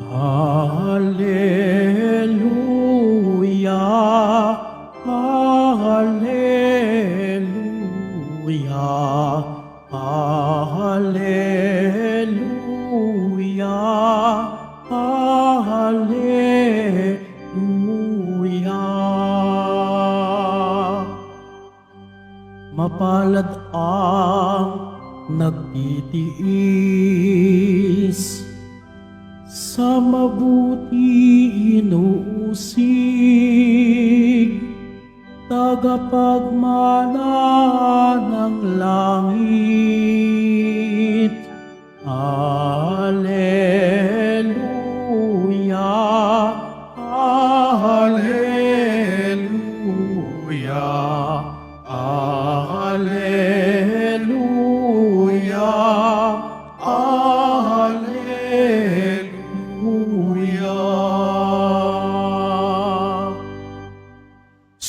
Hallelujah, Hallelujah, Hallelujah, Hallelujah. Mapalad ang nagtitiis, sa mabuti inuusig, tagapagmana ng langit. Hallelujah, Hallelujah, Hallelujah, Hallelujah.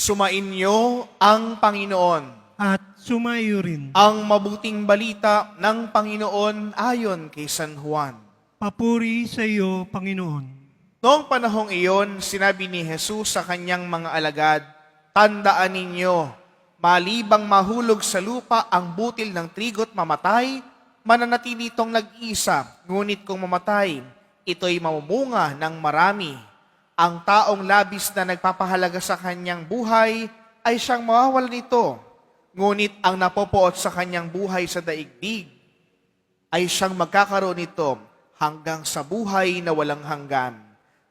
Sumainyo ang Panginoon. At sumayo rin. Ang mabuting balita ng Panginoon ayon kay San Juan. Papuri sa iyo, Panginoon. Noong panahong iyon, sinabi ni Jesus sa kanyang mga alagad, "Tandaan ninyo, malibang mahulog sa lupa ang butil ng trigo't mamatay, mananatili itong nag-isa, ngunit kung mamatay, ito'y mamumunga ng marami. Ang taong labis na nagpapahalaga sa kanyang buhay ay siyang mawawalan nito. Ngunit ang napopoot sa kanyang buhay sa daigdig ay siyang magkakaroon nito hanggang sa buhay na walang hanggan.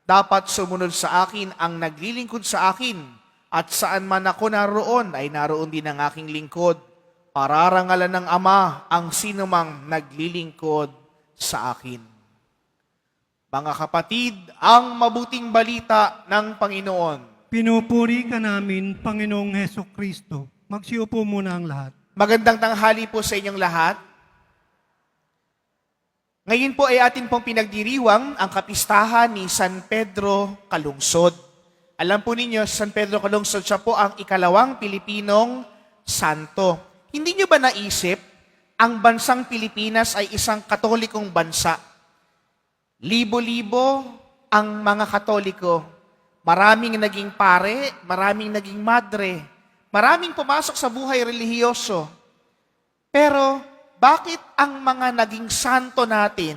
Dapat sumunod sa akin ang naglilingkod sa akin, at saan man ako naroon ay naroon din ang aking lingkod. Pararangalan ng Ama ang sinumang naglilingkod sa akin." Mga kapatid, ang mabuting balita ng Panginoon. Pinupuri ka namin, Panginoong Heso Kristo. Magsiupo muna ang lahat. Magandang tanghali po sa inyong lahat. Ngayon po ay atin pong pinagdiriwang ang kapistahan ni San Pedro Calungsod. Alam po ninyo, San Pedro Calungsod, siya po ang ikalawang Pilipinong santo. Hindi nyo ba naisip, ang bansang Pilipinas ay isang katolikong bansa? Libo-libo ang mga Katoliko. Maraming naging pare, maraming naging madre, maraming pumasok sa buhay relihiyoso. Pero bakit ang mga naging santo natin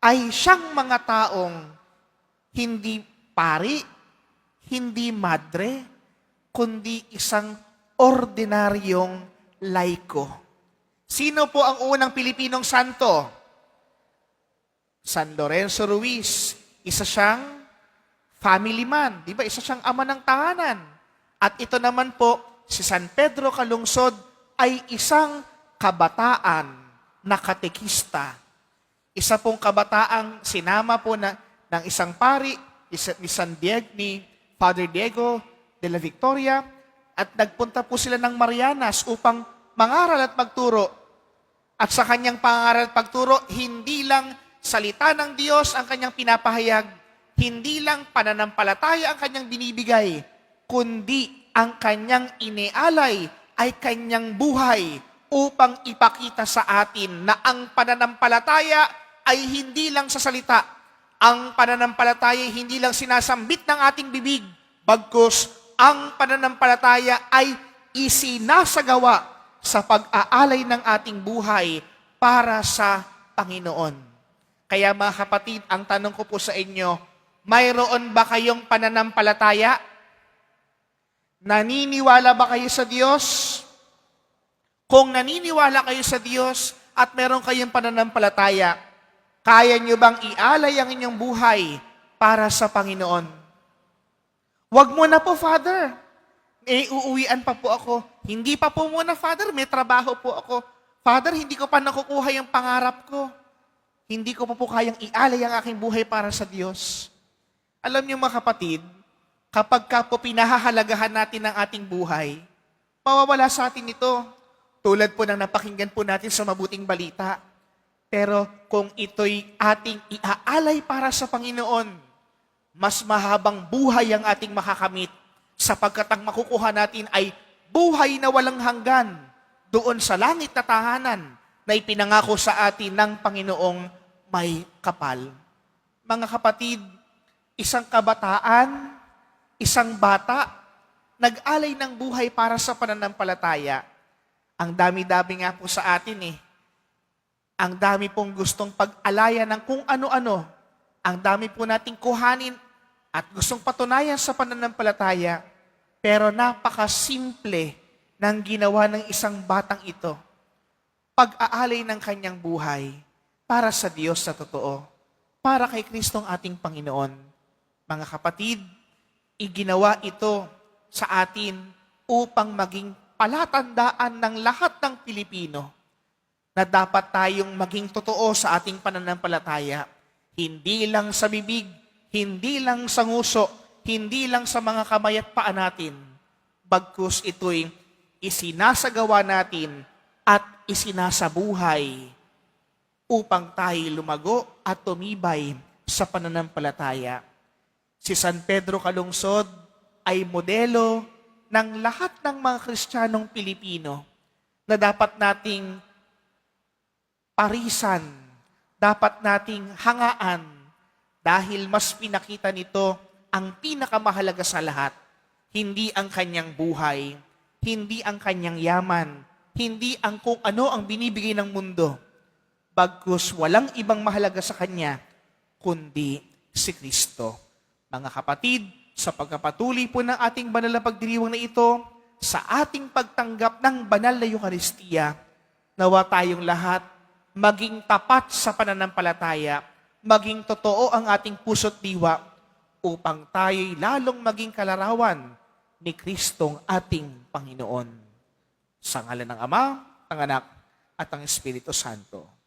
ay siyang mga taong hindi pari, hindi madre, kundi isang ordinaryong laiko? Sino po ang unang Pilipinong santo? San Lorenzo Ruiz. Isa siyang family man, di ba? Isa siyang ama ng tahanan. At ito naman po, si San Pedro Calungsod ay isang kabataan na katekista. Isa pong kabataang sinama po ng isang pari, ni Father Diego de la Victoria, at nagpunta po sila ng Marianas upang mangaral at magturo. At sa kanyang pangaral at pagturo, hindi lang salita ng Diyos ang kanyang pinapahayag, hindi lang pananampalataya ang kanyang binibigay, kundi ang kanyang inialay ay kanyang buhay upang ipakita sa atin na ang pananampalataya ay hindi lang sa salita. Ang pananampalataya ay hindi lang sinasambit ng ating bibig, bagkus ang pananampalataya ay isinasagawa sa pag-aalay ng ating buhay para sa Panginoon. Kaya mga kapatid, ang tanong ko po sa inyo, mayroon ba kayong pananampalataya? Naniniwala ba kayo sa Diyos? Kung naniniwala kayo sa Diyos at meron kayong pananampalataya, kaya nyo bang ialay ang inyong buhay para sa Panginoon? Wag mo na po, Father. Uuwian pa po ako. Hindi pa po muna, Father. May trabaho po ako. Father, hindi ko pa nakukuha yung pangarap ko. Hindi ko po kayang ialay ang aking buhay para sa Diyos. Alam niyo mga kapatid, kapag ka po pinahahalagahan natin ang ating buhay, mawawala sa atin ito. Tulad po ng napakinggan po natin sa mabuting balita. Pero kung ito'y ating iaalay para sa Panginoon, mas mahabang buhay ang ating makakamit sapagkat ang makukuha natin ay buhay na walang hanggan doon sa langit na tahanan na ipinangako sa atin ng Panginoong may kapal. Mga kapatid, isang kabataan, isang bata, nag-alay ng buhay para sa pananampalataya. Ang dami-dami nga po sa atin eh. Ang dami pong gustong pag-alaya ng kung ano-ano. Ang dami po nating kuhanin at gustong patunayan sa pananampalataya. Pero napakasimple ng ginawa ng isang batang ito. Pag-aalay ng kanyang buhay para sa Diyos na totoo. Para kay Kristong ating Panginoon. Mga kapatid, iginawa ito sa atin upang maging palatandaan ng lahat ng Pilipino na dapat tayong maging totoo sa ating pananampalataya. Hindi lang sa bibig, hindi lang sa nguso, hindi lang sa mga kamay at paa natin. Bagkus ito'y isinasagawa natin at isinasabuhay upang tayo lumago at tumibay sa pananampalataya. Si San Pedro Calungsod ay modelo ng lahat ng mga Kristiyanong Pilipino na dapat nating parisan, dapat nating hangaan dahil mas pinakita nito ang pinakamahalaga sa lahat. Hindi ang kanyang buhay, hindi ang kanyang yaman, hindi ang kung ano ang binibigay ng mundo. Bagkus walang ibang mahalaga sa kanya, kundi si Kristo. Mga kapatid, sa pagkapatuloy po ng ating banal na pagdiriwang na ito, sa ating pagtanggap ng banal na Eucharistia, nawa tayong lahat maging tapat sa pananampalataya, maging totoo ang ating puso't diwa, upang tayo'y lalong maging kalarawan ni Kristong ating Panginoon. Sa ngalan ng Ama, ng Anak, at ng Espiritu Santo.